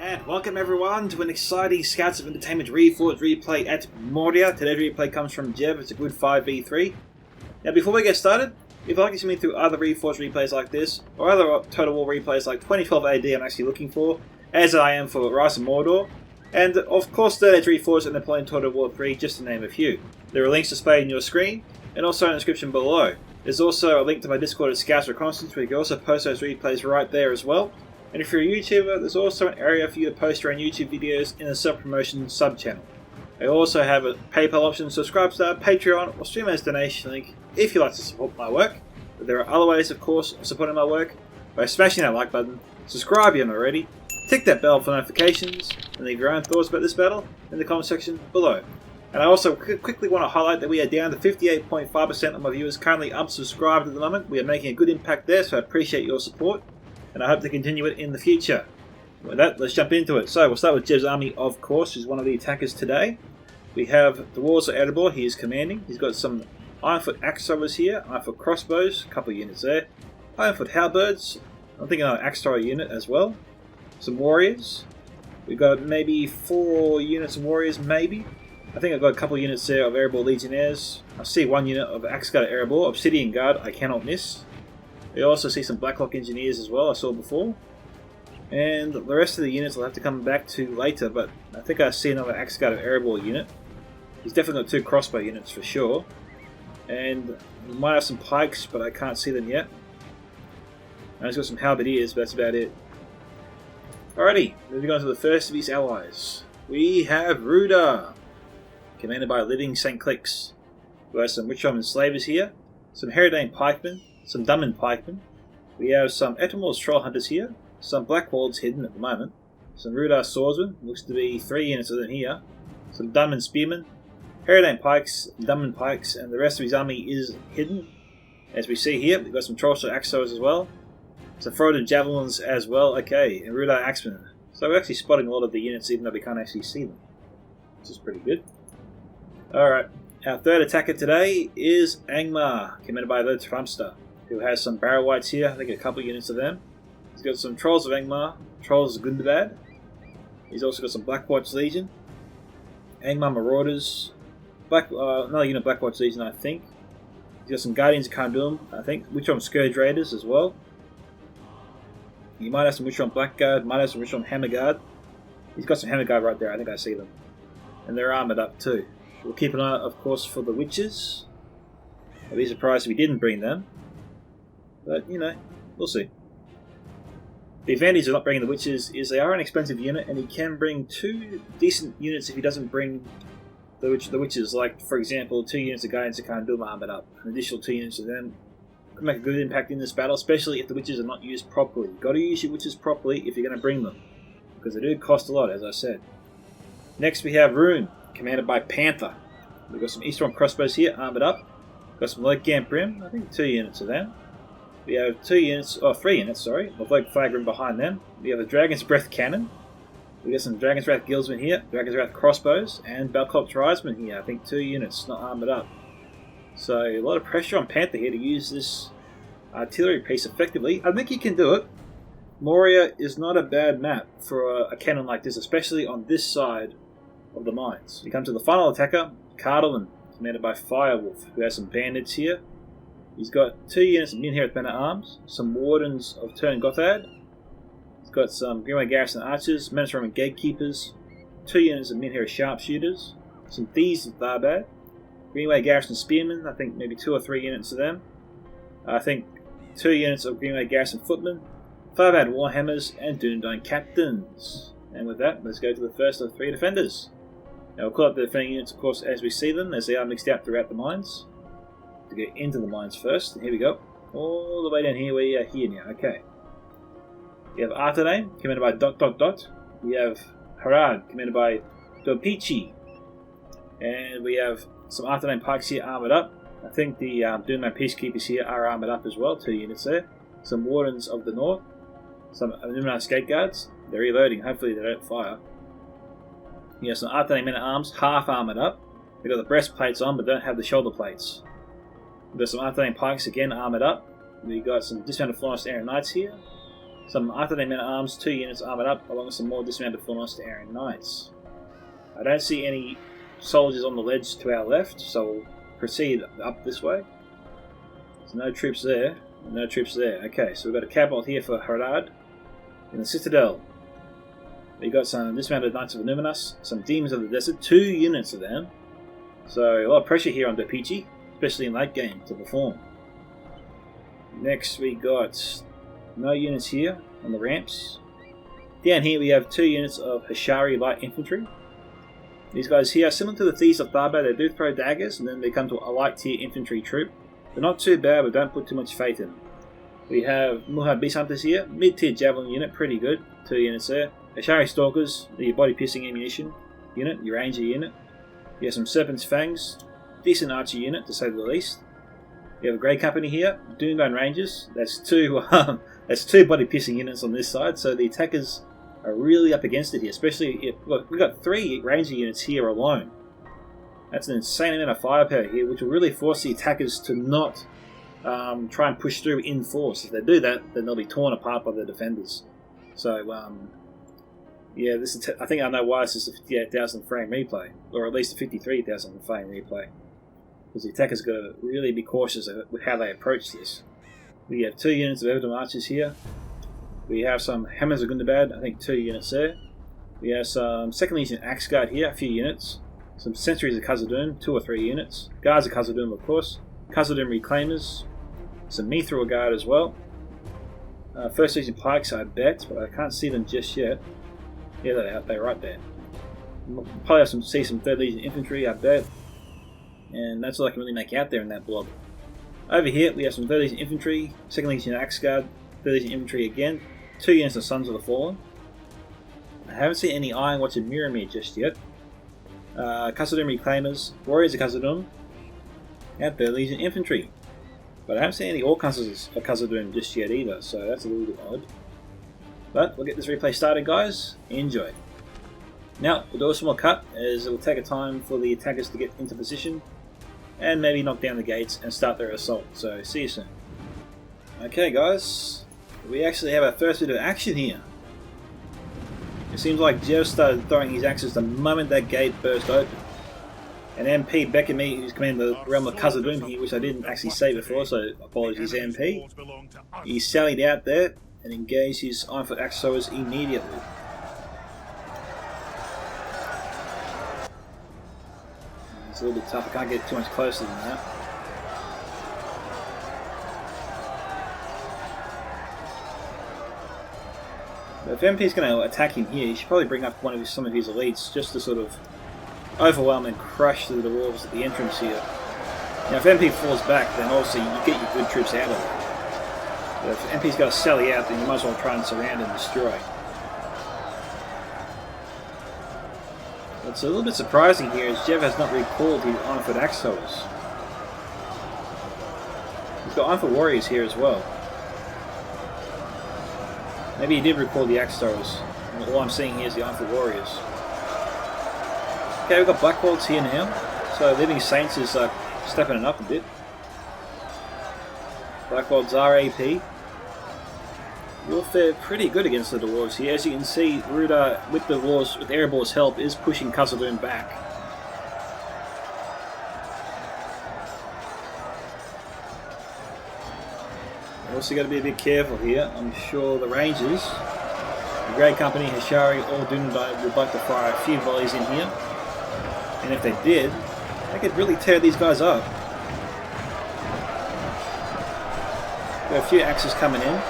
And welcome everyone to an exciting Scouts of Entertainment Reforged replay at Moria. Today's replay comes from Jev. It's a good 5v3. Now before we get started, if you'd like to see me through other Reforged replays like this, or other Total War replays like 2012 AD I'm actually looking for, as I am for Rise of Mordor, and of course Third Age Reforged and Napoleon Total War 3, just to name a few. There are links displayed on your screen, and also in the description below. There's also a link to my Discord at Scouts Reconnaissance, where you can also post those replays right there as well. And if you're a YouTuber, there's also an area for you to post your own YouTube videos in the self-promotion sub-channel. I also have a PayPal option, subscribe to our Patreon, or stream as donation link if you'd like to support my work. But there are other ways, of course, of supporting my work by smashing that like button, subscribe if you haven't already, tick that bell for notifications, and leave your own thoughts about this battle in the comment section below. And I also quickly want to highlight that we are down to 58.5% of my viewers currently unsubscribed at the moment. We are making a good impact there, so I appreciate your support, and I hope to continue it in the future. With that, let's jump into it. So we'll start with Jev's army, of course, who's one of the attackers today. We have the Dwarves of Erebor, he is commanding. He's got some Ironfoot axe throwers here, Ironfoot crossbows, a couple of units there. Ironfoot halberds, I'm thinking an axe thrower unit as well. Some warriors. We've got maybe 4 units of warriors, maybe. I think I've got a couple of units there of Erebor Legionnaires. I see 1 unit of Axe Guard Erebor, Obsidian Guard, I cannot miss. We also see some Blacklock Engineers as well, I saw before. And the rest of the units I'll have to come back to later, but I think I see another Axe Guard Erebor unit. He's definitely got 2 crossbow units for sure. And we might have some pikes, but I can't see them yet. And he's got some halberdiers, but that's about it. Alrighty, moving on to the first of his allies. We have Ruda, commanded by Living St. Clicks, who has some Witch-Roman slavers here, some Herodane pikemen, some Dunman pikemen. We have some Etamor's troll hunters here, some Blackwolds hidden at the moment, some Rudar swordsmen, looks to be 3 units of them here, some Dunman spearmen, Herodane pikes, Dunman pikes, and the rest of his army is hidden. As we see here, we've got some Trollshot axe throwers as well, some Froded javelins as well, okay, and Rudar axemen. So we're actually spotting a lot of the units even though we can't actually see them, which is pretty good. Alright, our third attacker today is Angmar, commanded by the Trumpster, who has some Barrow Whites here, I think a couple of units of them. He's got some Trolls of Angmar, Trolls of Gundabad. He's also got some Blackwatch Legion, Angmar Marauders, another unit of Blackwatch Legion I think. He's got some Guardians of Kandum, I think, Witch-Roman Scourge Raiders as well. He might have some Witch-Roman Blackguard, might have some Witch-Roman Hammer Guard. He's got some Hammer Guard right there, I think I see them. And they're armoured up too. We'll keep an eye out, of course, for the Witches. I'd be surprised if we didn't bring them. But, you know, we'll see. The advantage of not bringing the Witches is they are an expensive unit, and he can bring 2 decent units if he doesn't bring the Witches. Like, for example, 2 units of Guardians of Kandum armoured up. An additional 2 units of them could make a good impact in this battle, especially if the Witches are not used properly. You've got to use your Witches properly if you're going to bring them, because they do cost a lot, as I said. Next we have Rune, commanded by Panther. We've got some Eastern crossbows here, armoured up. Got some Loke-Gamp Brim, I think 2 units of them. We have 3 units, of Loke Flagrim behind them. We have a Dragon's Breath Cannon. We got some Dragon's Wrath Guildsmen here, Dragon's Wrath crossbows, and Balcop Tribesmen here, I think 2 units, not armoured up. So a lot of pressure on Panther here to use this artillery piece effectively. I think he can do it. Moria is not a bad map for a cannon like this, especially on this side of the mines. We come to the final attacker, Cardalin, commanded by Firewolf, who has some bandits here. He's got 2 units of Men-Here at Men-at-Arms, some Wardens of Turn Gothard. He's got some Greenway Garrison Archers, Men Roman Gatekeepers, 2 units of Men-Here Sharpshooters, some Thieves of Tharbad, Greenway Garrison Spearmen, I think maybe 2 or 3 units of them. I think 2 units of Greenway Garrison Footmen, Tharbad Warhammers, and Dundine Captains. And with that, let's go to the first of 3 defenders. Now we'll call up the defending units, of course, as we see them, as they are mixed out throughout the mines. To get into the mines first, here we go. All the way down here, we are here now, okay. We have Artane, commanded by ... We have Harad, commanded by Dopichi. And we have some Artane pikes here armoured up. I think the Doomman Peacekeepers here are armoured up as well, 2 units there. Some Wardens of the North. Some Numenor Skate Guards. They're reloading, hopefully they don't fire. You have some Artane Men-at-Arms, half armoured up. They've got the breastplates on, but don't have the shoulder plates. We've got some Artane Pikes, again armoured up. We've got some dismounted Florence Air Knights here. Some after men at arms, 2 units armoured up, along with some more dismounted full Aryan Knights. I don't see any soldiers on the ledge to our left, so we'll proceed up this way. So no troops there, no troops there. Okay, so we've got a catapult here for Harad. In the Citadel, we've got some dismounted Knights of Numinous, some Demons of the Desert, 2 units of them. So a lot of pressure here on Dopichi, especially in late game, to perform. Next we got no units here on the ramps. Down here we have 2 units of Hashari Light Infantry. These guys here are similar to the Thieves of Thaba. They do throw daggers and then they come to a light tier infantry troop. They're not too bad, but don't put too much faith in them. We have Muhad Beast Hunters here, mid-tier Javelin unit, pretty good, 2 units there. Hashari Stalkers, the body-piercing ammunition unit, your Ranger unit. You have some Serpent's Fangs, decent Archer unit to say the least. You have a Grey Company here, Doomstone Rangers, that's 2 body-piercing units on this side, so the attackers are really up against it here, especially if, look, we've got 3 Ranger units here alone. That's an insane amount of firepower here, which will really force the attackers to not try and push through in force. If they do that, then they'll be torn apart by the defenders. So, yeah, this is I think I know why this is a 58,000 frame replay, or at least a 53,000 frame replay, because the attackers got to really be cautious with how they approach this. We have 2 units of Everdom Archers here. We have some Hammers of Gundabad, I think 2 units there. We have some 2nd Legion Axe Guard here, a few units. Some Sentries of Khazad-dûm, 2 or 3 units. Guards of Khazad-dûm, of course. Khazad-dûm Reclaimers. Some Mithril Guard as well. 1st Legion Pikes, I bet, but I can't see them just yet. Yeah, they're right there. We'll probably have see some 3rd Legion Infantry, I bet. And that's all I can really make out there in that blob. Over here, we have some 3rd Legion Infantry, 2nd Legion Axe Guard, 3rd Legion Infantry again, 2 units of Sons of the Fallen. I haven't seen any Iron Watch and Miramir just yet. Khazad-dûm Reclaimers, Warriors of Khazad-dûm, and 3rd Legion Infantry. But I haven't seen any Orc Hunters of Khazad-dûm just yet either, so that's a little bit odd. But we'll get this replay started, guys. Enjoy. Now, we'll do a small cut, as it will take a time for the attackers to get into position, and maybe knock down the gates and start their assault. So, see you soon. Okay, guys. We actually have our first bit of action here. It seems like Jev started throwing his axes the moment that gate burst open. And MP Bekami, who's commanding the realm of Khazad-dûm here, which I didn't actually say before, so apologies MP. He sallied out there and engaged his Ironfoot axe throwers immediately. It's a little bit tough, I can't get too much closer than that. But if MP's going to attack him here, he should probably bring up some of his elites just to sort of overwhelm and crush through the walls at the entrance here. Now if MP falls back, then obviously you get your good troops out of it. But if MP's got to sally out, then you might as well try and surround and destroy. What's a little bit surprising here is Jev has not recalled his Ironfoot axe throwers. He's got Ironfoot warriors here as well. Maybe he did recall the axe throwers. All I'm seeing here is the Ironfoot warriors. Okay, we've got Blackwolds here now, so Living Saints is stepping it up a bit. Blackwolds are AP. You'll fare pretty good against the Dwarves here. As you can see, Ruda, with the Dwarves, with Erebor's help, is pushing Khazad-dûm back. Also got to be a bit careful here. I'm sure the Rangers, the Grey Company, Hashari, all Dunadai would like to fire a few volleys in here. And if they did, they could really tear these guys up. Got a few axes coming in.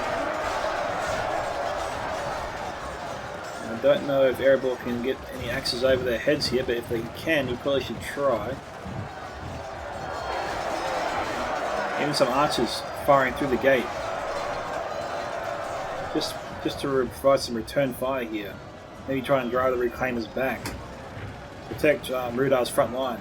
I don't know if Erebor can get any axes over their heads here, but if they can, he probably should try. Even some archers firing through the gate. Just to provide some return fire here. Maybe try and drive the Reclaimers back. Protect Rudar's front line.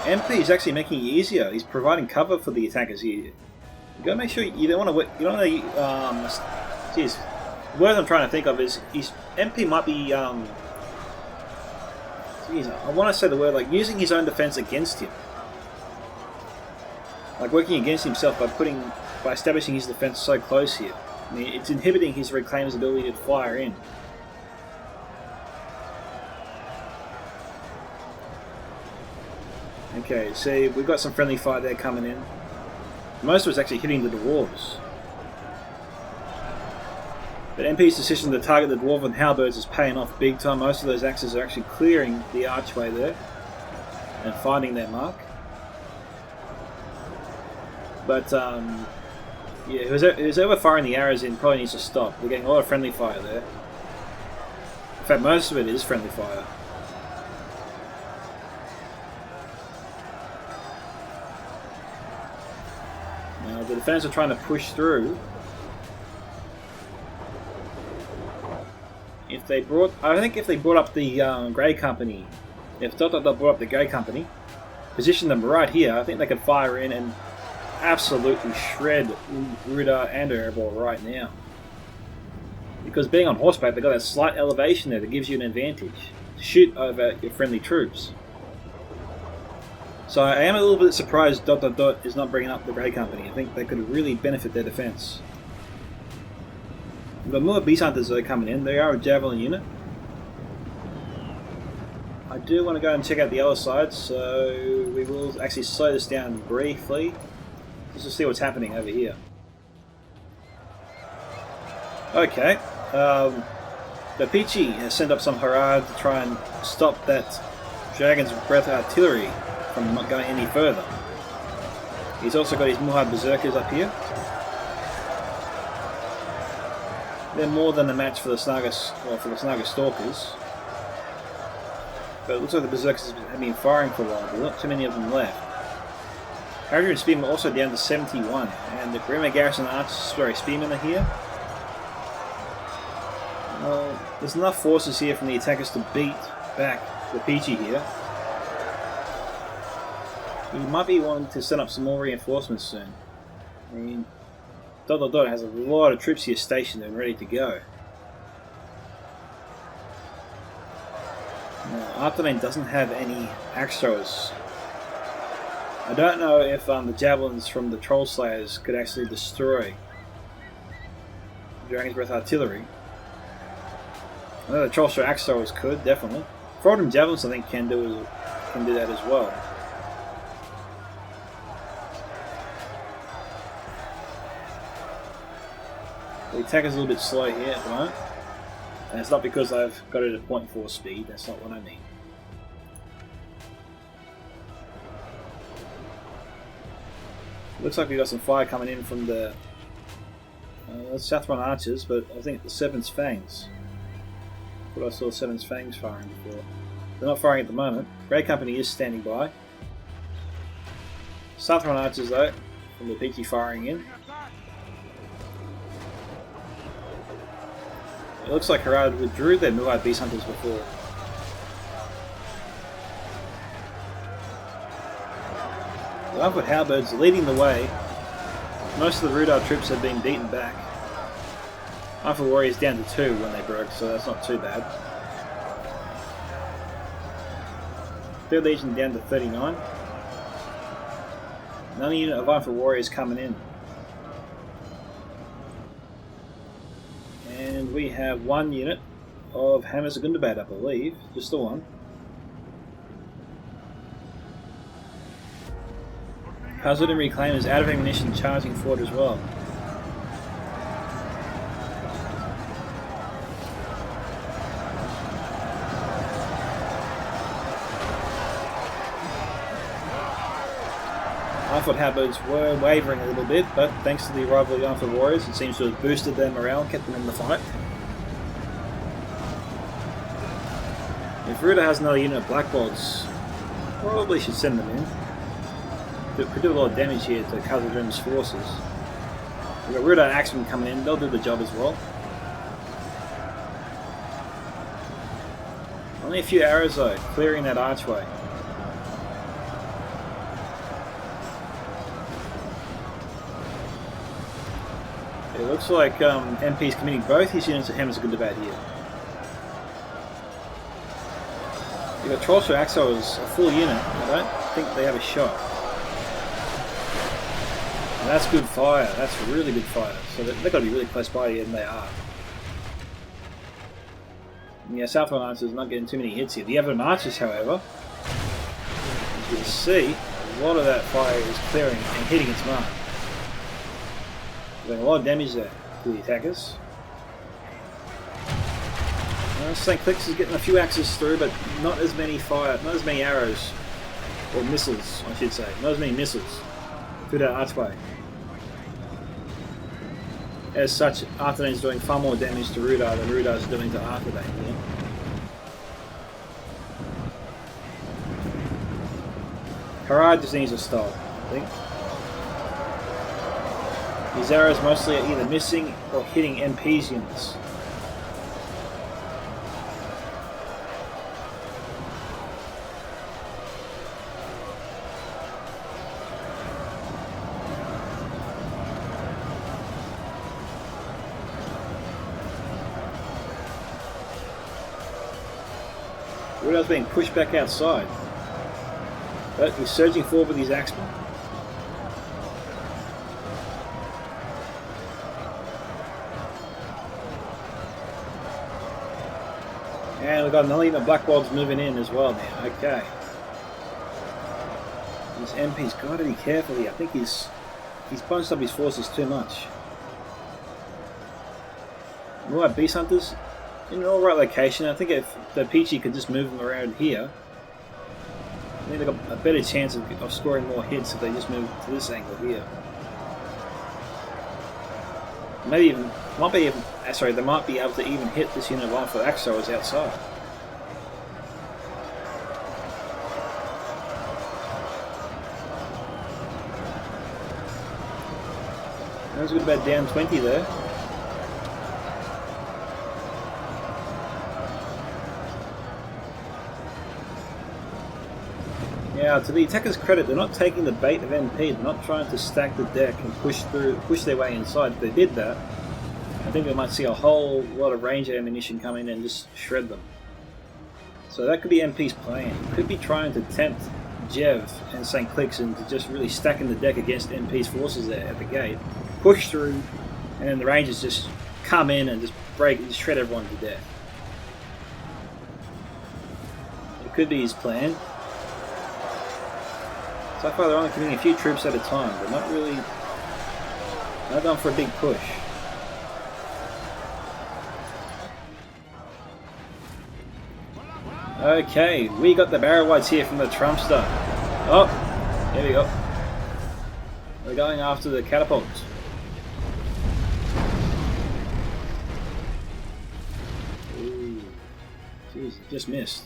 MP is actually making it easier. He's providing cover for the attackers here. You gotta make sure you don't want to. You don't want to. Geez, the word I'm trying to think of is MP might be. Geez, I want to say the word like using his own defense against him. like working against himself by establishing his defense so close here. I mean, it's inhibiting his Reclaimer's ability to fire in. Okay, see, we've got some friendly fire there coming in. Most of it's actually hitting the dwarves. But MP's decision to target the dwarven halberds is paying off big time. Most of those axes are actually clearing the archway there and finding their mark. But yeah, who's ever firing the arrows in probably needs to stop. We're getting a lot of friendly fire there. In fact, most of it is friendly fire. Now the defenders are trying to push through. I think if they brought up the Grey Company, if Dot brought up the Grey Company, position them right here, I think they could fire in and absolutely shred Ruda and Erebor right now. Because being on horseback, they've got that slight elevation there that gives you an advantage to shoot over your friendly troops. So I am a little bit surprised Dot is not bringing up the Grey Company. I think they could really benefit their defense. We've got more Beast Hunters that are coming in. They are a Javelin unit. I do want to go and check out the other side, so we will actually slow this down briefly just to see what's happening over here. Okay, the Pichi has sent up some Harad to try and stop that Dragon's Breath artillery from not going any further. He's also got his Muhad Berserkers up here. They're more than a match for the Snaga Stalkers. But it looks like the Berserkers have been firing for a while, but not too many of them left. Harrier and Spearmen are also down to 71, and the Grimmer Garrison Spearmen are here. Well, there's enough forces here from the attackers to beat back the Pichi here. He might be wanting to set up some more reinforcements soon. I mean, Dot has a lot of troops here stationed and ready to go. Now, Artemain doesn't have any axe throwers. I don't know if the javelins from the Troll Slayers could actually destroy Dragon's Breath artillery. I know the Troll Slayer axe throwers could, definitely. Frodham javelins I think can do that as well. The attacker's a little bit slow here at the moment. And it's not because I've got it at 0.4 speed, that's not what I mean. Looks like we've got some fire coming in from the Southron Archers, but I think the Seven's Fangs. I thought I saw Seven's Fangs firing before. They're not firing at the moment. Grey Company is standing by. Southron Archers though, from the Pichi firing in. It looks like Harad withdrew their Muad Beast Hunters before. The Unfoot Halberds are leading the way. Most of the Rudar troops have been beaten back. Unfoot Warriors down to 2 when they broke, so that's not too bad. 3rd Legion down to 39. Another unit of Unfoot Warriors coming in. And we have 1 unit of Hammers of Gundabad, I believe. Just the one. Hazard and Reclaimers out of ammunition charging forward as well. Unfoot Halberds were wavering a little bit, but thanks to the arrival of the Unfoot Warriors, it seems to have boosted their morale, kept them in the fight. If Ruda has another unit of Black Bolts, probably should send them in. Could do a lot of damage here to Khazad-dûm's forces. We've got Ruda and Axemen coming in, they'll do the job as well. Only a few arrows though, clearing that archway. It looks like MP's committing both his units of Hammers of Gundabad here. You've got Trollshire Axo as a full unit, I don't think they have a shot. And that's good fire. That's really good fire. So they've got to be really close by here, and they are. And yeah, Southwell Archers not getting too many hits here. The Everton Archers, however, as you can see, a lot of that fire is clearing and hitting its mark. Doing a lot of damage there to the attackers. St. Clicks is getting a few axes through, but not as many arrows, or missiles, I should say. Not as many missiles through that archway. As such, Arthedane's doing far more damage to Rudar than Rudar's doing to Arthedane here. Harad just needs a stall, I think. These arrows mostly are either missing or hitting MP's units. Rudar's being pushed back outside, but he's surging forward with his axemen. And we've got an elite of Blackwolds moving in as well now. Okay. This MP's got to be careful here. I think he's bunched up his forces too much. Right, Beast Hunters in an alright location. I think if the Peachy could just move them around here, I think they've got a better chance of scoring more hits if they just move to this angle here. Maybe even, they might be able to even hit this unit while the Axe Throwers outside. That was a good about down 20 there. Now, to the attacker's credit, they're not taking the bait of MP. They're not trying to stack the deck and push their way inside. If they did that, I think we might see a whole lot of range ammunition come in and just shred them. So that could be MP's plan. He could be trying to tempt Jev and St. Clicks into just really stacking the deck against MP's forces there at the gate, push through, and then the Rangers just come in and just shred everyone to death. It could be his plan. So far they're only committing a few troops at a time, but not done for a big push. Okay, we got the Barrow Whites here from the Trumpster. Oh, here we go. We're going after the catapults. Ooh, jeez, just missed.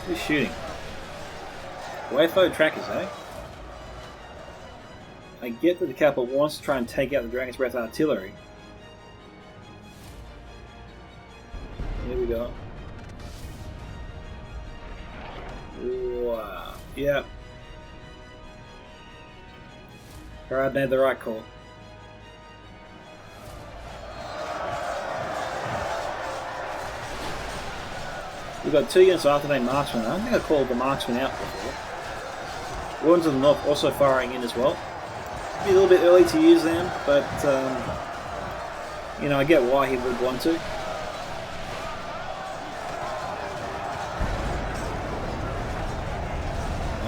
Who's shooting? Wayflow trackers, eh? I get that the catapult wants to try and take out the Dragon's Breath artillery. Here we go. Wow. Yep. Harad made the right call. We've got 2 units of Arthedane Marksmen. I don't think I called the Marksmen out before. Wardens of the North also firing in as well. Be a little bit early to use them, but you know, I get why he would want to.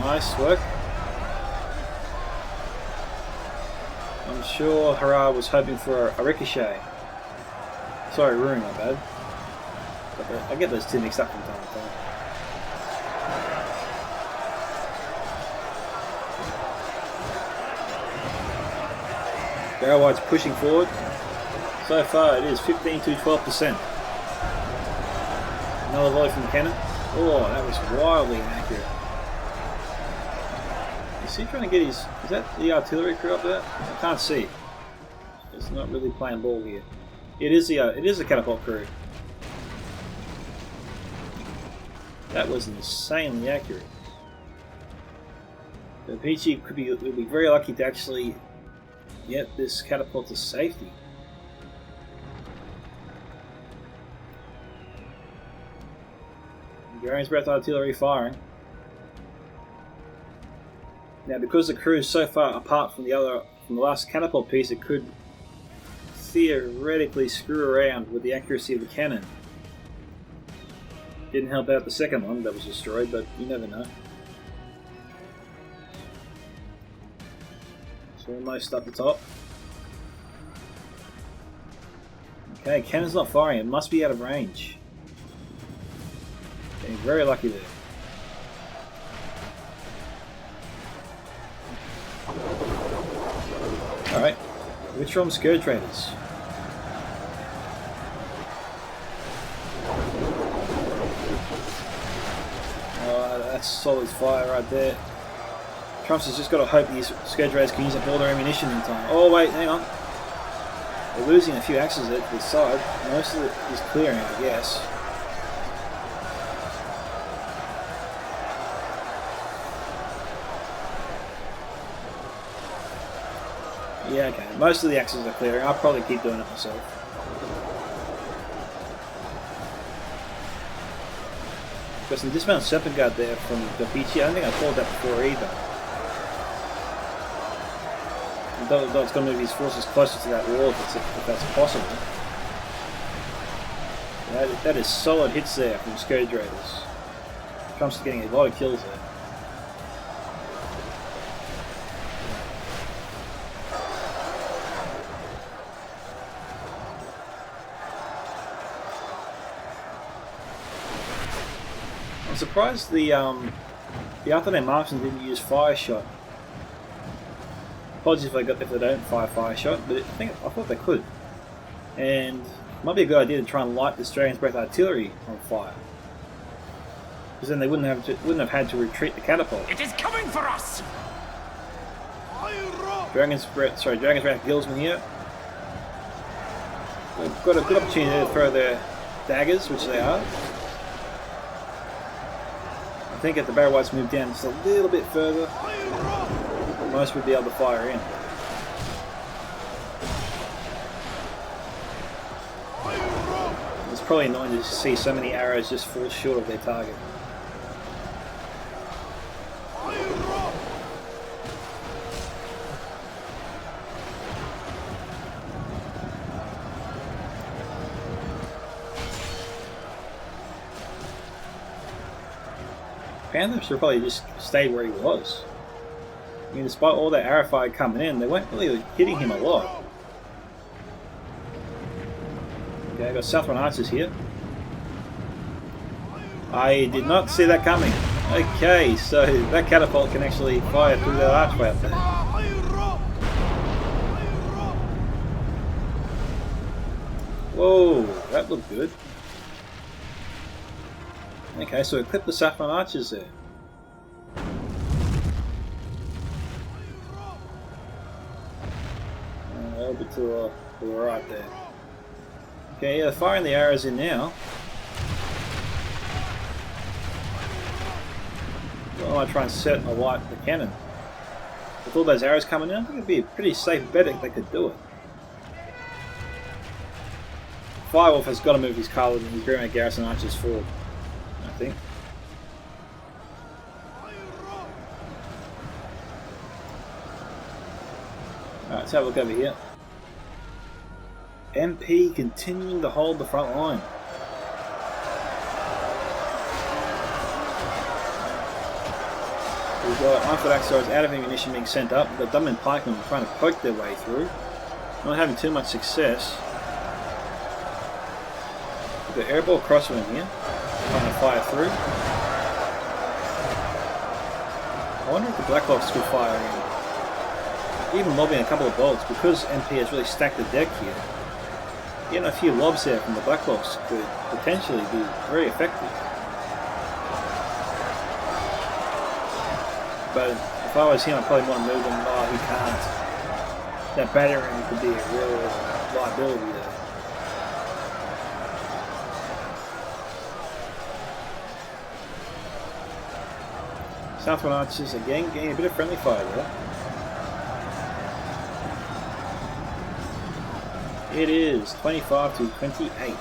Nice work. I'm sure Harad was hoping for a ricochet. Sorry, Rune, my bad. I get those two mixed up from time to time. Barrow White's pushing forward. So far it is 15 to 12%. Another volley from cannon. Oh, that was wildly inaccurate. Is he trying to get his... Is that the artillery crew up there? I can't see. It's not really playing ball here. It is the catapult crew. That was insanely accurate. The PG would be very lucky to actually get this catapult to safety. Dragon's Breath artillery firing. Now, because the crew is so far apart from the last catapult piece, it could theoretically screw around with the accuracy of the cannon. Didn't help out the second one that was destroyed, but you never know. It's almost up the top. Okay, cannon's not firing. It must be out of range. Getting very lucky there. Alright, which from Scourge Raiders? That's solid fire right there. Trumps has just got to hope these Scourge Raiders can use up all their ammunition in time. Oh wait, hang on. They're losing a few axes at the side. Most of it is clearing, I guess. Yeah, okay. Most of the axes are clearing. I'll probably keep doing it myself. Got some dismounted Serpent Guard there from the beach. I don't think I called that before either. It's going to move his forces closer to that wall if that's possible. That is solid hits there from Scourge Raiders. Trump's getting a lot of kills there. I'm surprised the Arthur Marksman didn't use fire shot. Apologies if they don't fire shot, but I thought they could. And it might be a good idea to try and light this Dragon's Breath artillery on fire, because then they wouldn't have had to retreat the catapult. It is coming for us. Dragon's Breath Guildsman here. They've got a good opportunity to throw their daggers, which they are. I think if the Barrow Whites move down just a little bit further, most would be able to fire in. It's probably annoying to see so many arrows just fall short of their target. Panther should probably just stay where he was. I mean, despite all that arrow fire coming in, they weren't really hitting him a lot. Okay, I've got Southron Archers here. I did not see that coming. Okay, so that catapult can actually fire through that archway up there. Whoa, that looked good. Okay, so we clipped the Saffron Archers there. A little bit to the right there. Okay, yeah, they're firing the arrows in now. Well, I might try and set alight the cannon. With all those arrows coming in, I think it'd be a pretty safe bet if they could do it. Firewolf has got to move his colours and his Greenwood Garrison Archers forward, I think. Alright, let's have a look over here. MP continuing to hold the front line. We've got Unfoot Axars out of ammunition being sent up. We've got Dunman Pikemen trying to poke their way through. Not having too much success. We've got Airball Crosswind here, trying to fire through. I wonder if the Blackhawks could fire in. Even lobbing a couple of bolts, because MP has really stacked the deck here. Getting a few lobs there from the Blackhawks could potentially be very effective. But if I was him, I'd probably want to move them. Oh, he can't. That battering could be a real liability there. Southern Archers again getting a bit of friendly fire there. It is 25 to 28.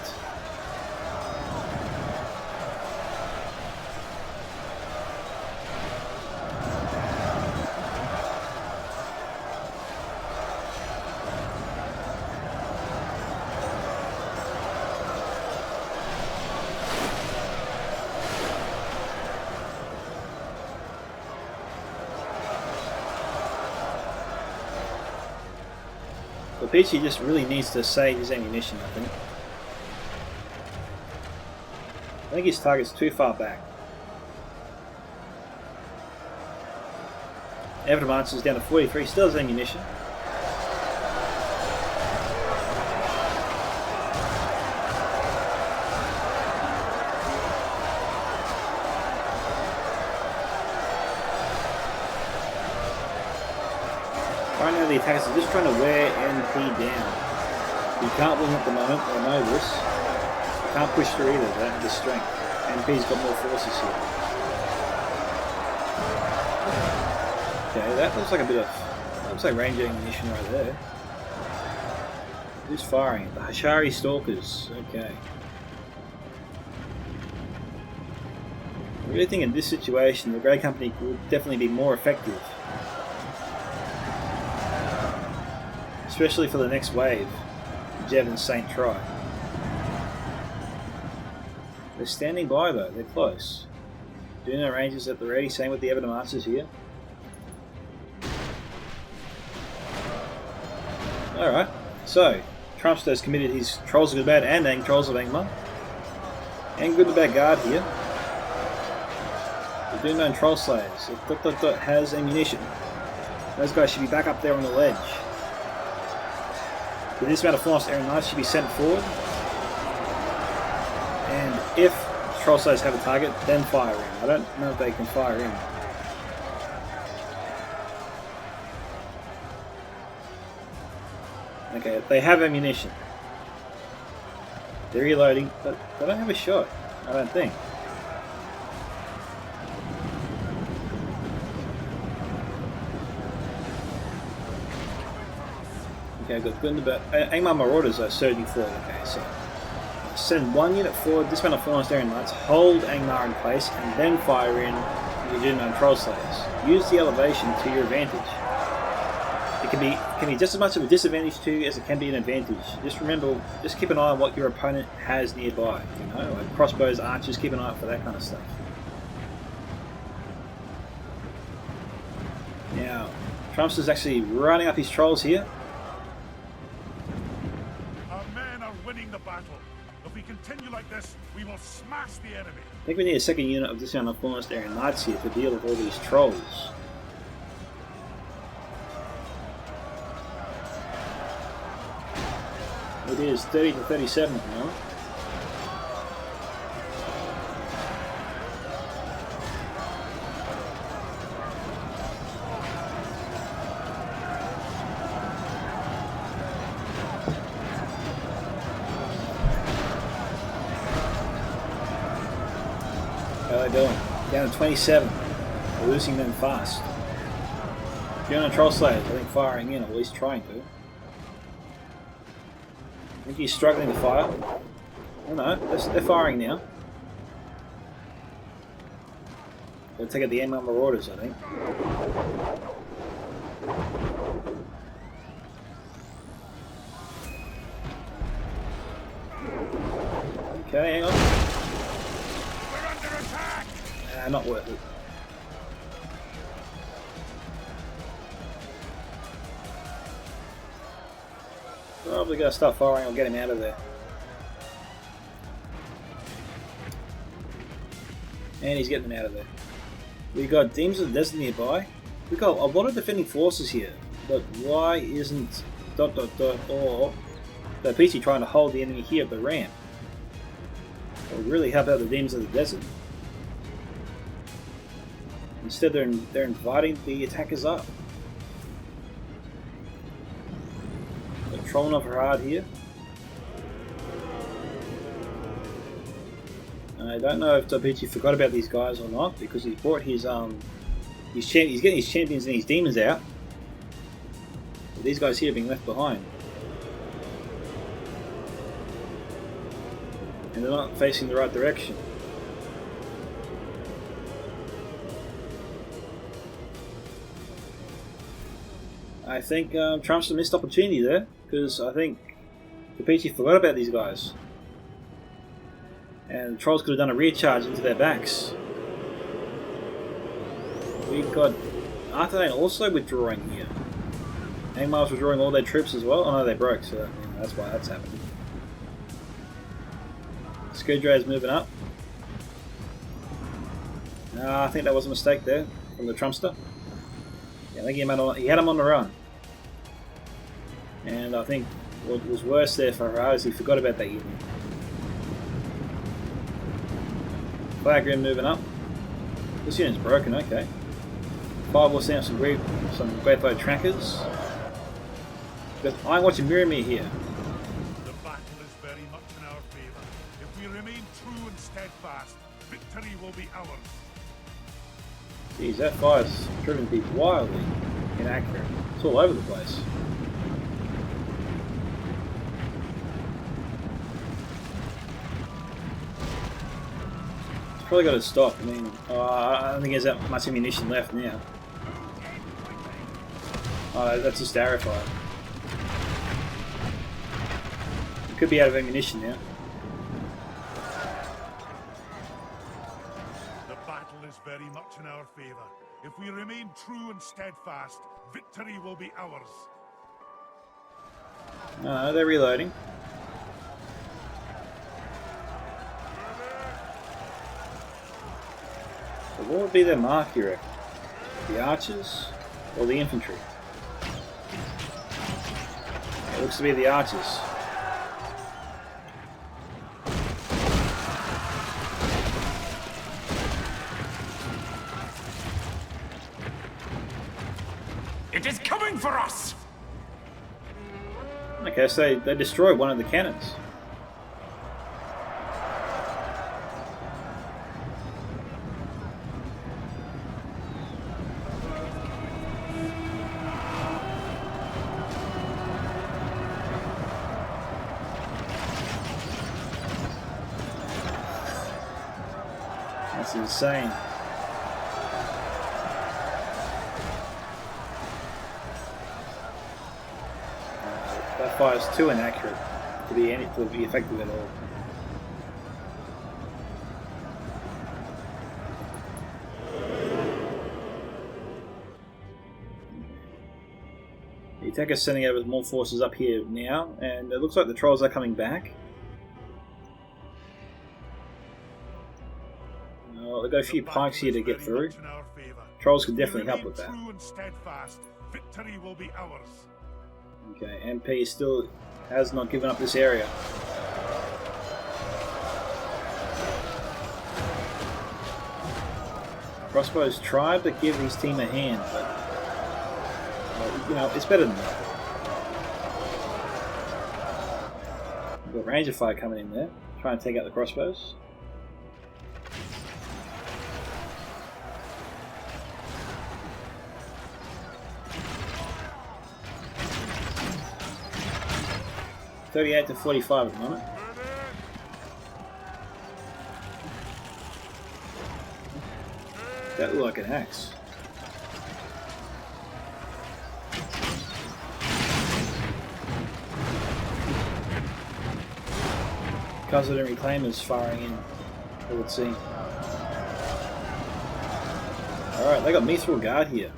Peachy just really needs to save his ammunition, I think. I think his target's too far back. Evidence is down to 43, still has ammunition. Right now the attackers are just trying to wear MP down. You can't win at the moment, I know this. You can't push through either, they don't have the strength. MP's got more forces here. Okay, that looks like a bit of... that looks like range ammunition right there. Who's firing? The Hashari Stalkers. Okay. I really think in this situation the Grey Company would definitely be more effective. Especially for the next wave. Jev and Saint Try. They're standing by though, they're close. Duno Rangers at the ready, same with the Evident Masters here. Alright, so Trumpster's committed his Trolls of Good Bad and Trolls of Angmar. And Good to Bad Guard here. The Duno and Troll Slayers. If ... has ammunition. Those guys should be back up there on the ledge. With this amount of Force, Aaron Knights should be sent forward. And if Troll Slayers have a target, then fire in. I don't know if they can fire in. Okay, they have ammunition. They're reloading, but they don't have a shot, I don't think. Okay, I've got good, but Angmar Marauders are surging forward. Okay, so send one unit forward, dismount a Fallen Staring Knights, hold Angmar in place, and then fire in your Duno Troll Slayers. Use the elevation to your advantage. It can be just as much of a disadvantage to you as it can be an advantage. Just remember, just keep an eye on what your opponent has nearby. You know, like crossbows, archers, keep an eye out for that kind of stuff. Now, Trumpster's actually running up his trolls here. Our men are winning the battle. If we continue like this, we will smash the enemy. I think we need a second unit of this amount of Fallen Staring Knights here to deal with all these trolls. It is 30 to 37 at the moment. How are they doing? Down to 27. We're losing them fast. Duno Troll Slayers, I think firing in, or at least trying to. I think he's struggling to fire. Oh no, they're firing now. They'll take out the Angmar Marauders, I think. Okay, hang on. We're under attack! Not worth it. Probably gotta start firing or get him out of there. And he's getting them out of there. We've got Demons of the Desert nearby. We've got a lot of defending forces here. But why isn't ... or the PC trying to hold the enemy here at the ramp? It would really help out the Demons of the Desert. Instead they're inviting the attackers up. Trolling off hard here. I don't know if Topichi forgot about these guys or not, because he brought his he's getting his champions and his demons out. But these guys here are being left behind. And they're not facing the right direction. I think Trump's a missed opportunity there, because I think Topichi forgot about these guys. And the Trolls could have done a rear charge into their backs. We've got Arthane also withdrawing here. Angmars withdrawing all their troops as well. Oh no, they broke, so that's why that's happening. Scourge moving up. I think that was a mistake there from the Trumpster. Yeah, I think he had him on the run. And I think what was worse there for her is he forgot about that unit. Flag Grim moving up. This unit's broken, okay. Fireball sent some great photo trackers. But I want to mirror me here. The battle is very much in our favour. If we remain true and steadfast, victory will be ours. Geez, that fire's driven to be wildly inaccurate. It's all over the place. It's probably got to stop. I mean, I don't think there's that much ammunition left now. Oh, that's just arrow fire. It could be out of ammunition now. The battle is very much in our favour. If we remain true and steadfast, victory will be ours. No, they're reloading. So what would be their mark, you reckon? The archers or the infantry? It looks to be the archers. It is coming for us! Okay, so they destroyed one of the cannons. That's insane. That fire is too inaccurate to be effective at all. The attacker's sending over more forces up here now, and it looks like the trolls are coming back. Well, they've got a few pikes here to get through. Trolls could definitely help with that. Victory will be ours. Okay, MP still has not given up this area. Crossbows tried to give his team a hand, but well, you know, it's better than that. We've got Ranger Fire coming in there, trying to take out the crossbows. $38 to $45 at the moment. That looked like an axe. Cousin Reclaimers firing in, I would see. Alright, they got Mithril Guard here.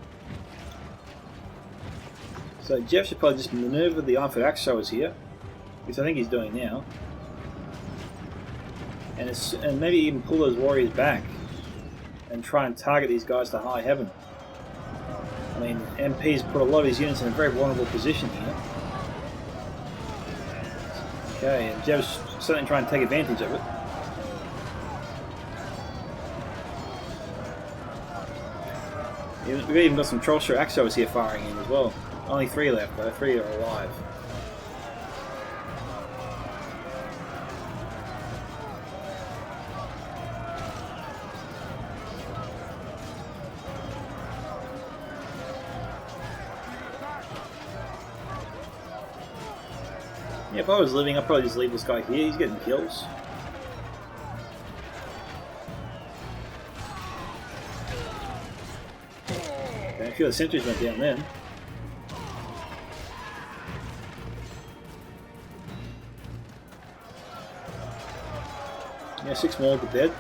So Jeff should probably just maneuver the Ironfoot Axe Throwers here, which I think he's doing now. And maybe even pull those warriors back and try and target these guys to high heaven. I mean, MP's put a lot of his units in a very vulnerable position here. Okay, and Jeb's certainly trying to take advantage of it. We've even got some Trollshire Axe Throwers here firing in as well. Only 3 left though, 3 are alive. Yeah, if I was living, I'd probably just leave this guy here. He's getting kills. Okay, a few of the sentries went down then. Yeah, 6 more, but dead.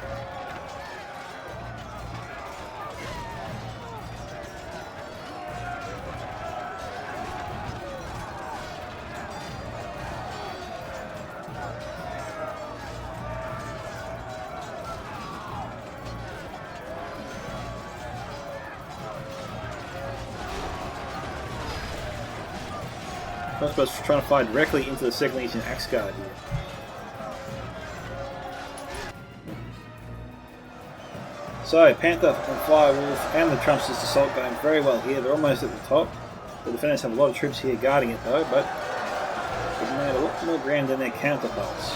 Crossbow's trying to fly directly into the Second Legion Axe Guard here. So, Panther and Firewolf and the Trumpster's Assault going very well here. They're almost at the top. The defenders have a lot of troops here guarding it though, but they've made a lot more ground than their counterparts.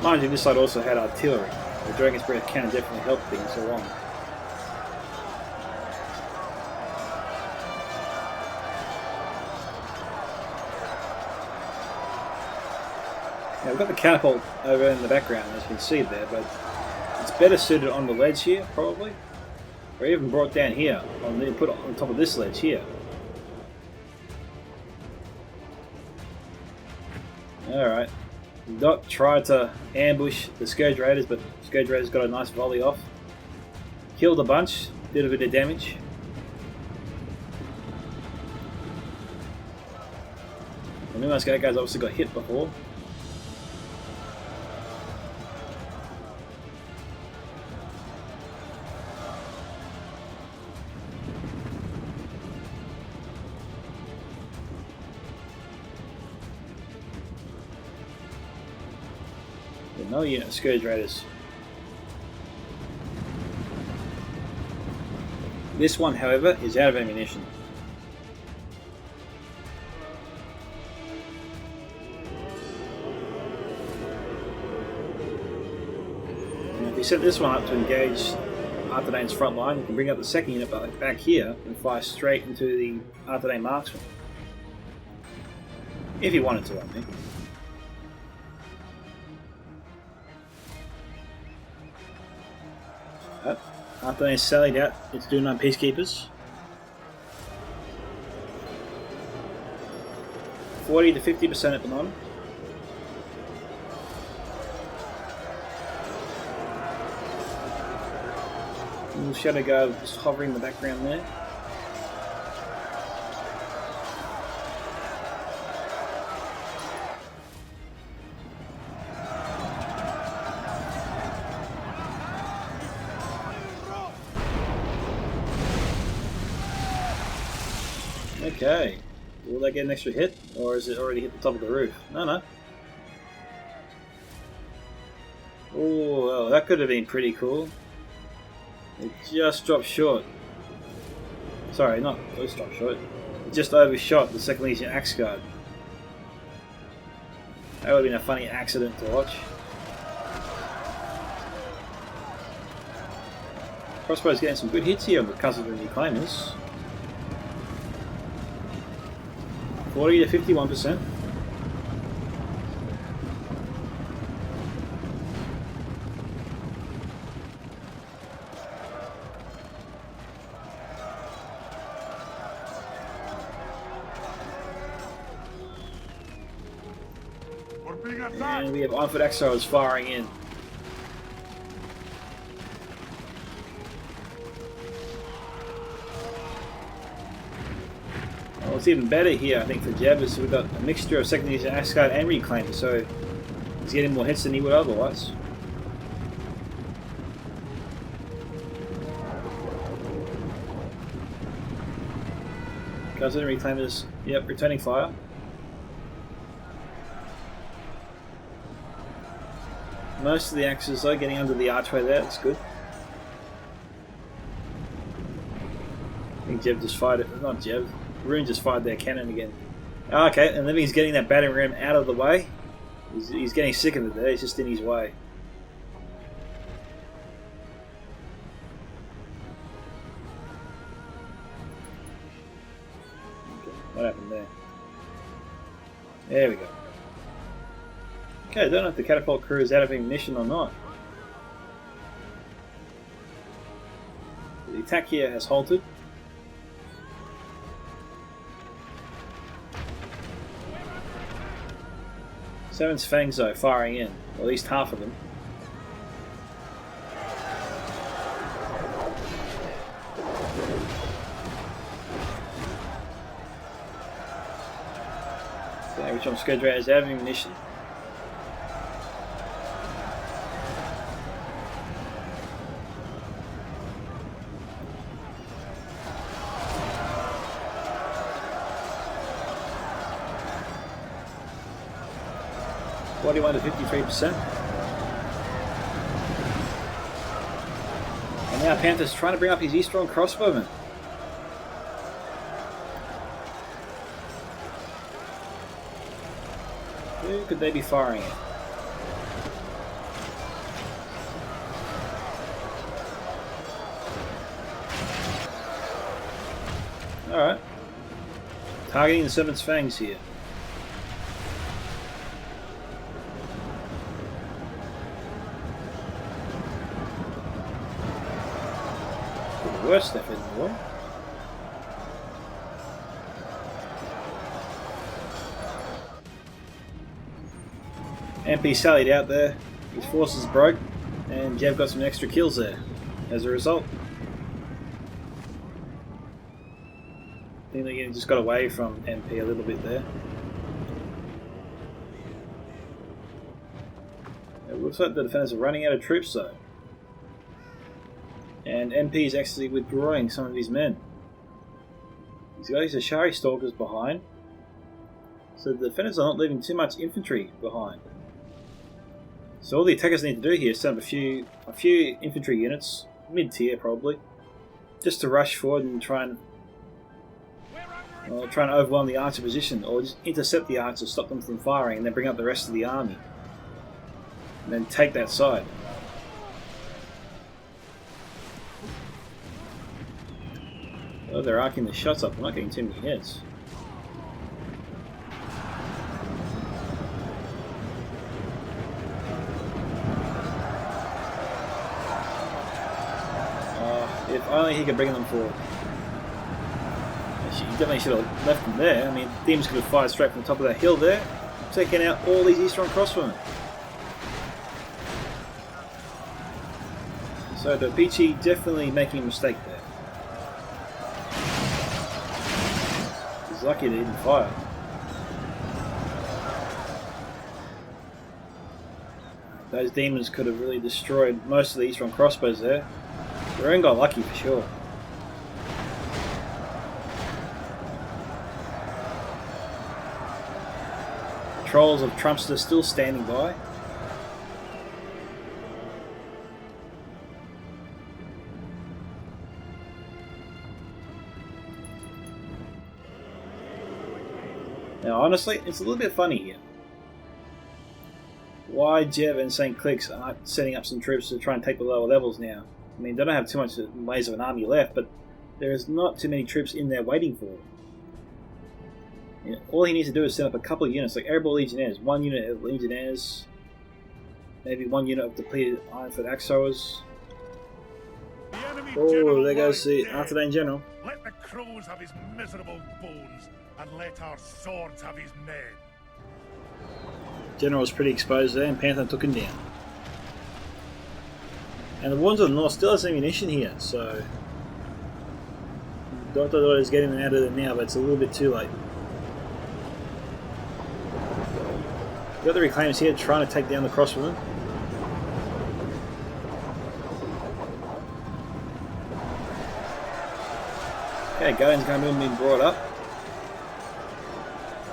Mind you, this side also had artillery. The Dragon's Breath cannon definitely helped things along. Now we've got the catapult over in the background, as you can see there, but it's better suited on the ledge here, probably. Or even brought down here, put it on top of this ledge here. Alright. Dot tried to ambush the Scourge Raiders, but Scourge Raiders got a nice volley off. Killed a bunch, did a bit of damage. The Numas guys obviously got hit before. Another unit of Scourge Raiders. This one, however, is out of ammunition. And if you set this one up to engage Arthedain's front line, you can bring up the second unit back here and fire straight into the Arthedain marksman. If you wanted to, I think. Arthedain sallied out. It's doing on peacekeepers. 40 to 50% at the moment. Little Shadow Guard just hovering in the background there. Okay, will they get an extra hit, or is it already hit the top of the roof? No. Oh, well, that could have been pretty cool. It just dropped short. Sorry, not just dropped short. It just overshot the Second Legion Axe Guard. That would have been a funny accident to watch. Crossbow's getting some good hits here because of the Reclaimers. 40 to 51%. We're being attacked. And we have on-foot exiles firing in. It's even better here, I think, for Jeb, is we've got a mixture of Second Legion Axe Guard and Reclaimer, so he's getting more hits than he would otherwise. Cousin Reclaimers, yep, returning fire. Most of the axes though getting under the archway there, that's good. I think Jeb just fired it, not Jeb. Rune just fired their cannon again. Okay, and then he's getting that battering ram out of the way. He's getting sick of it there, he's just in his way. Okay, what happened there? There we go. Okay, I don't know if the catapult crew is out of ammunition or not. The attack here has halted. Seven's Fangs though, firing in, or at least half of them. Okay, which one Scourge Ray is out of ammunition. What do you want to 53%? And now Panther's trying to bring up his Eastern crossbowman. Who could they be firing at? Alright. Targeting the Serpent's Fangs here. The worst effort in the world. MP sallied out there, his forces broke, and Jev got some extra kills there as a result. I think they just got away from MP a little bit there. It looks like the defenders are running out of troops though. And MP is actually withdrawing some of his men. He's got his Ashari Stalkers behind, so the defenders are not leaving too much infantry behind. So all the attackers need to do here is set up a few infantry units, mid-tier probably, just to rush forward and try and overwhelm the archer position, or just intercept the archers, stop them from firing, and then bring up the rest of the army. And then take that side. Oh, they're arcing the shots up, I'm not getting too many hits. If only he could bring them forward. He definitely should have left them there. I mean, Demons could have fired straight from the top of that hill there, taking out all these Eastern crossbowmen. So the Peachy definitely making a mistake there. He's lucky they didn't fire. Those Demons could have really destroyed most of the Eastern crossbows there. Varun got lucky for sure. The Trolls of Trumpster still standing by. Now honestly, it's a little bit funny here. Why Jev and St. Clicks aren't setting up some troops to try and take the lower levels now? I mean, they don't have too much ways of an army left, but there is not too many troops in there waiting for them. You know, all he needs to do is set up a couple of units, like Airborne Legionnaires, one unit of Legionnaires, maybe one unit of depleted Ironfoot Axe Throwers. Oh, there goes the Arthedain General. Let the crows have his miserable bones, and let our swords have his men. General was pretty exposed there, and Panther took him down. And the Warns of the North still has ammunition here, so Dr. is getting them out of there now, but it's a little bit too late. We've got the Reclaimers here trying to take down the crossbowmen. Okay, Guardian's going to be being brought up.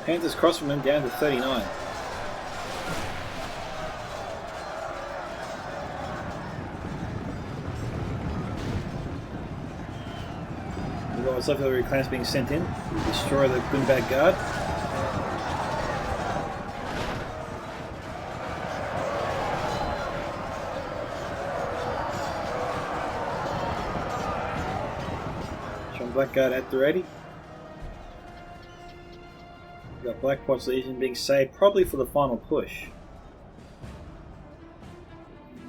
Panther's crossbowmen down to 39. What's left of the reclaims being sent in to destroy the Gunbad Guard. Sean Blackguard at the ready. We've got Blackpot's Legion being saved probably for the final push.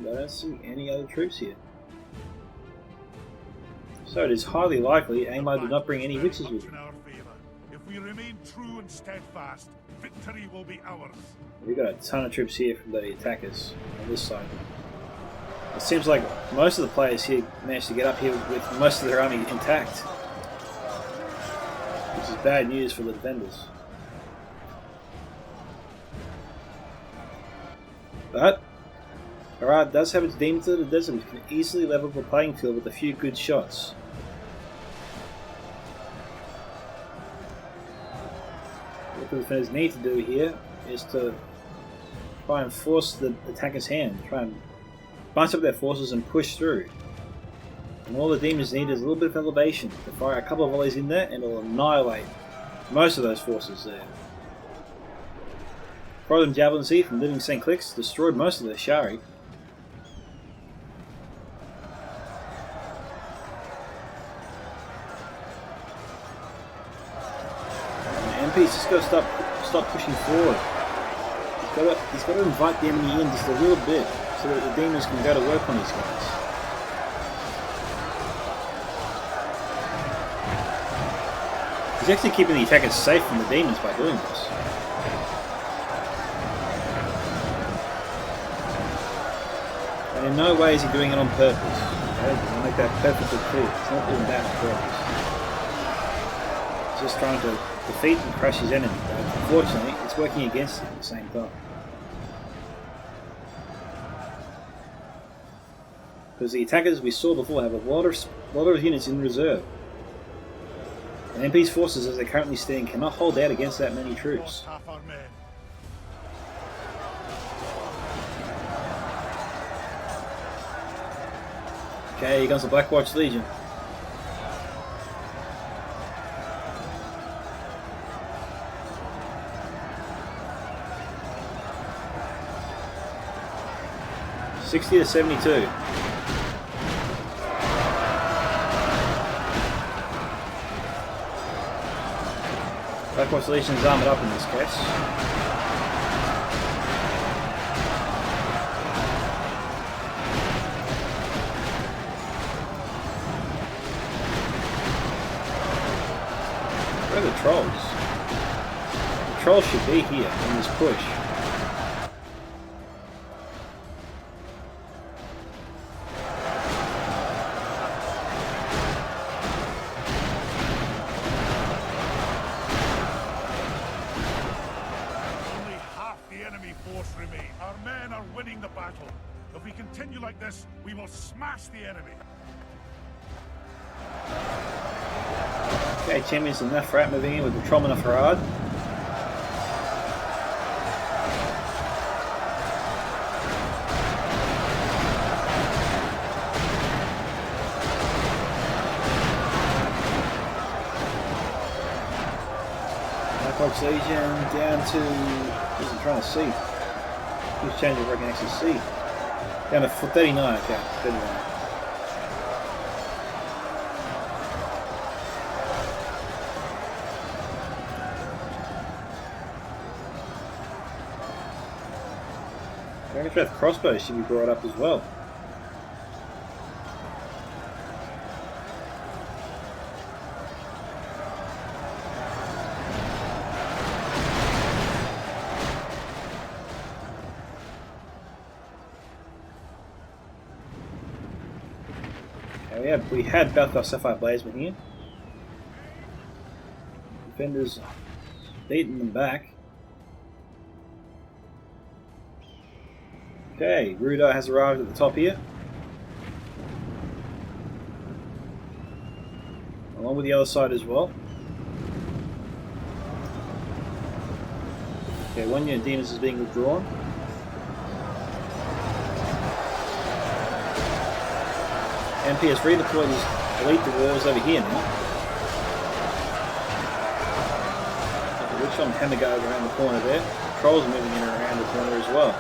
I don't see any other troops here. So it is highly likely Aimar did not bring any witches with him. If we remain true and steadfast, victory will be ours. We've got a ton of troops here from the attackers on this side. It seems like most of the players here managed to get up here with most of their army intact, which is bad news for the defenders. But Harad does have its demons of the desert, which can easily level the playing field with a few good shots. What the defenders need to do here is to try and force the attacker's hand, try and bunch up their forces and push through. And all the demons need is a little bit of elevation to fire a couple of volleys in there and it'll annihilate most of those forces there. Problem javelins here from Living St. Clicks destroyed most of their Shari. And MP's just got to stop pushing forward. He's got to invite the enemy in just a little bit so that the demons can go to work on these guys. He's actually keeping the attackers safe from the demons by doing this. And in no way is he doing it on purpose. Okay? I'll make that perfectly clear. It's not doing that on purpose. He's just trying to defeat and crush his enemy. But unfortunately, it's working against him at the same time. Because the attackers we saw before have a lot of units in reserve. And MP's forces, as they currently stand, cannot hold out against that many troops. Okay, here comes the Black Watch Legion. $60 to 72. Black Watch Legion is armoured up in this case. Where are the trolls? The trolls should be here in this push. We will smash the enemy. Okay, champions and Nefrat moving in with the Trollman of Harad. Black Watch Legion down to. What I'm trying to see? Who's changing where I can actually see? Down to 39, okay, 39. Dragonstrath crossbows should be brought up as well. We had Balthar Sapphire Blazeman here. Defenders beating them back. Okay, Rudar has arrived at the top here. Along with the other side as well. Okay, one unit of demons is being withdrawn. MP has redeployed his elite dwarves over here now. The Witch on Hammerguard around the corner there. Trolls moving in around the corner as well.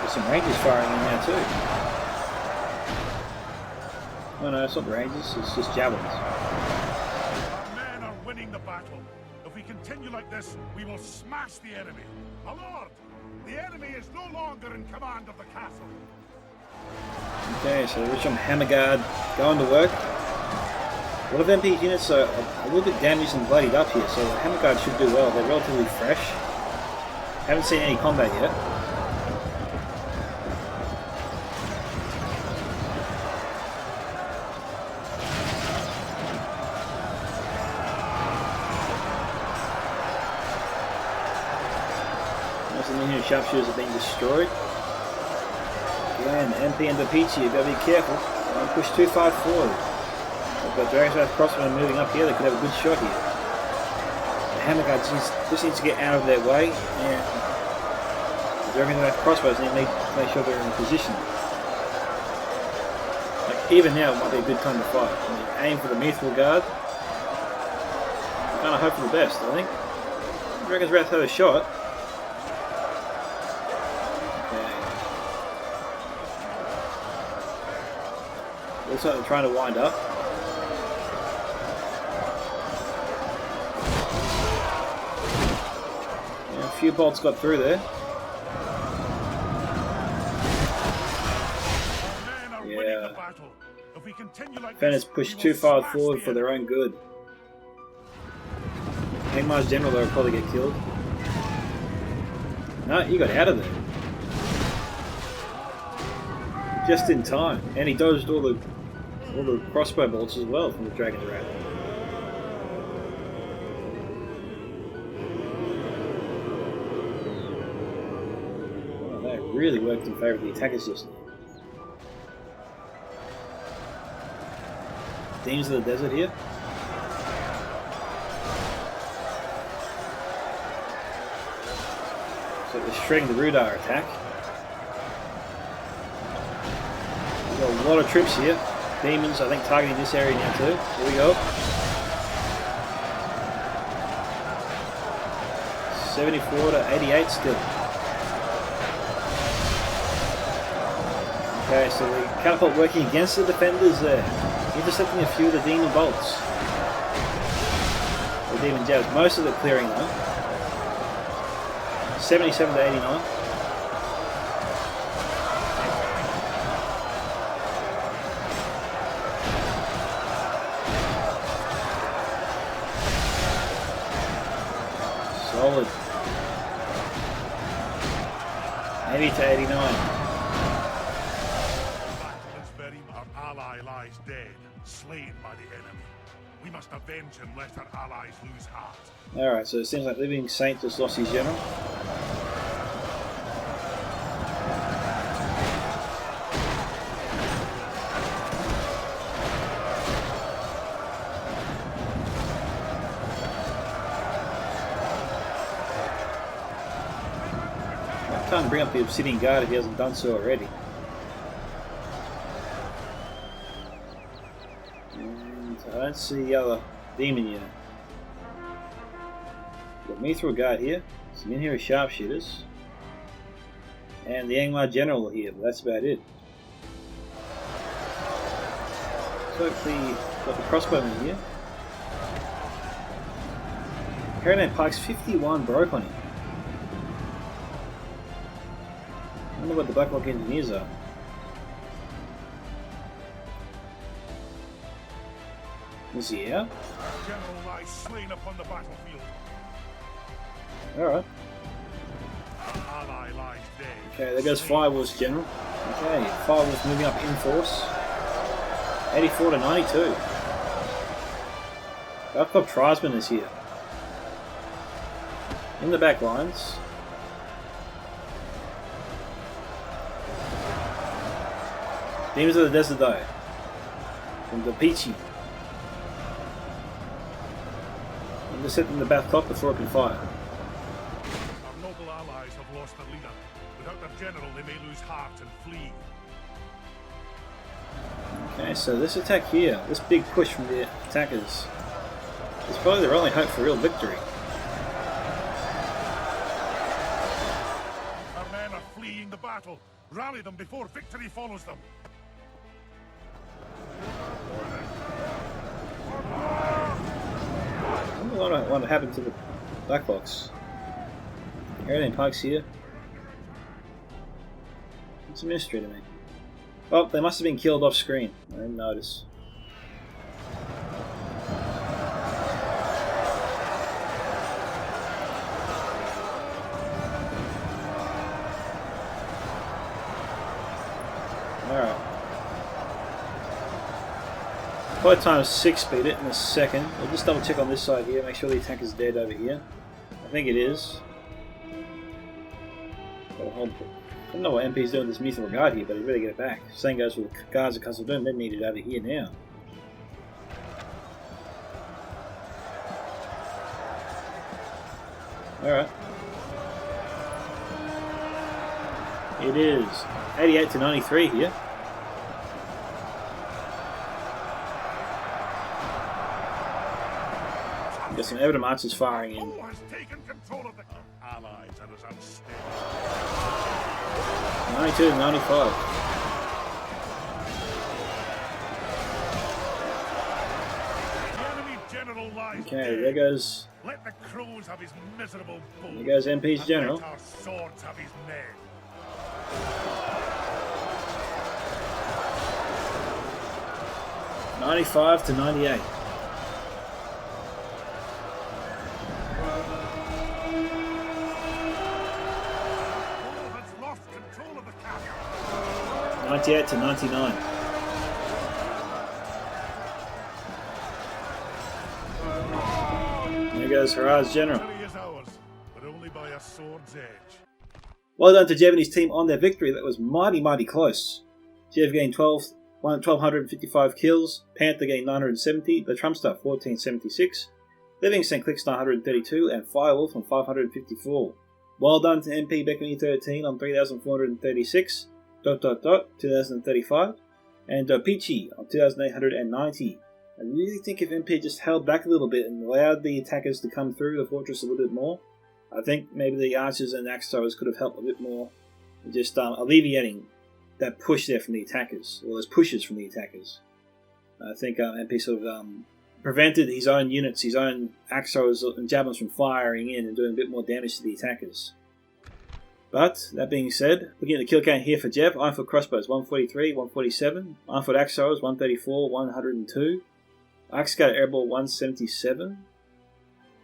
There's some Rangers firing in there too. Oh no, it's not the Rangers, it's just javelins. Our men are winning the battle. If we continue like this, we will smash the enemy. My lord, the enemy is no longer in command of the castle. Okay, so Rich on Hammerguard going to work. A lot of MP units are a little bit damaged and bloodied up here, so the Hammerguard should do well. They're relatively fresh. Haven't seen any combat yet. Some here sharpshooters are being destroyed. Again, MP and the Peachy, you've got to be careful. Don't push too far forward. We've got Dragon's Wrath Crossbowmen moving up here, they could have a good shot here. The Hammer Guard just needs to get out of their way, and the Dragon's Wrath Crossbows need to make sure they're in position. Like, even now, it might be a good time to fight. I mean, aim for the Mithril Guard. Kind of hope for the best, I think. Dragon's Wrath had a shot. Looks like they're trying to wind up. Yeah, a few bolts got through there. Yeah. Defenders pushed too far forward for their own good. Angmar's General though will probably get killed. No, you got out of there. Just in time. And he dodged all the crossbow bolts as well from the Dragon's Wrath. Oh, that really worked in favour of the attackers just now. Demons of the Desert here. So they're shredding the Rudar attack. We've got a lot of troops here. Demons, I think, targeting this area now too. Here we go. 74 to 88 still. Okay, so the catapult working against the defenders there. Intercepting a few of the demon bolts. The demon jabs. Most of it clearing though. 77 to 89. Solid. 80 to 89. Our ally lies dead, slain by the enemy. We must avenge him lest our allies lose heart. Alright, so it seems like Living Saint just lost his general. Can't bring up the Obsidian Guard if he hasn't done so already. And I don't see the other demon yet. Got Mithril Guard here, some in here are sharpshooters, and the Angmar General here, but that's about it. So got the crossbowman here. Harridan Pike's 51 broke on him. I wonder what the Blacklock engineers are. Is he out? General lies slain upon the battlefield. Alright. Our ally lies dead. Okay, there goes Firewall's General. Okay, Firewall's moving up in force. 84 to 92. Babcock Tribesman is here. In the back lines. Demons of the Desert though. From the Peachy. Intercepting the Babcock before it can fire. Our noble allies have lost their leader. Without their general, they may lose heart and flee. Okay, so this attack here, this big push from the attackers, is probably their only hope for real victory. Our men are fleeing the battle. Rally them before victory follows them. I wonder what happened to the Blacklocks. Harridan Pike's here. It's a mystery to me. Oh, they must have been killed off screen. I didn't notice. Alright. Probably times 6 speed it in a second. We'll just double check on this side here, make sure the attack is dead over here. I think it is. I don't know what MP's doing with this mutual regard here, but he better get it back. Same goes with the guards at Castle Doom. They need it over here now. Alright. It is 88 to 93 here. Got some Evident Archers firing in. Who has taken control of the allies and is unstable? 92 to 95. The enemy general lies Okay, dead. there goes. Let the crows have his miserable bull. There goes MP's and general. Let our swords have his men. $95 to 98. Who has lost control of the castle? 98 to 99. There goes Harar's general. Victory is ours, but only by a sword's edge. Well done to Jev and his team on their victory. That was mighty close. Jev gained 1,255 kills, Panther gained 970, the Trumpster 1476, Livingston clicks 932, and Firewolf on 554. Well done to MP Beckman 13 on 3,436, ... 2,035, and Peachy on 2,890. I really think if MP just held back a little bit and allowed the attackers to come through the fortress a little bit more, I think maybe the archers and axe throwers could have helped a bit more, just alleviating that push there from the attackers, or those pushes from the attackers. I think MP sort of prevented his own units, his own axe throwers and javelins from firing in and doing a bit more damage to the attackers. But, that being said, looking at the kill count here for Jev, Ironfoot crossbows 143, 147, Ironfoot axe throwers 134, 102, Axe Scatter airball 177,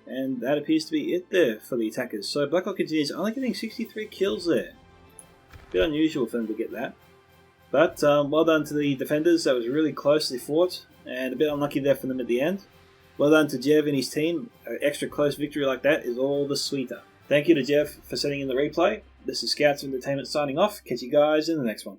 and that appears to be it there for the attackers. So Blacklock Engineers only getting 63 kills there. A bit unusual for them to get that. But well done to the defenders, that was really closely fought, and a bit unlucky there for them at the end. Well done to Jev and his team, an extra close victory like that is all the sweeter. Thank you to Jev for sending in the replay. This is Scouts of Entertainment signing off. Catch you guys in the next one.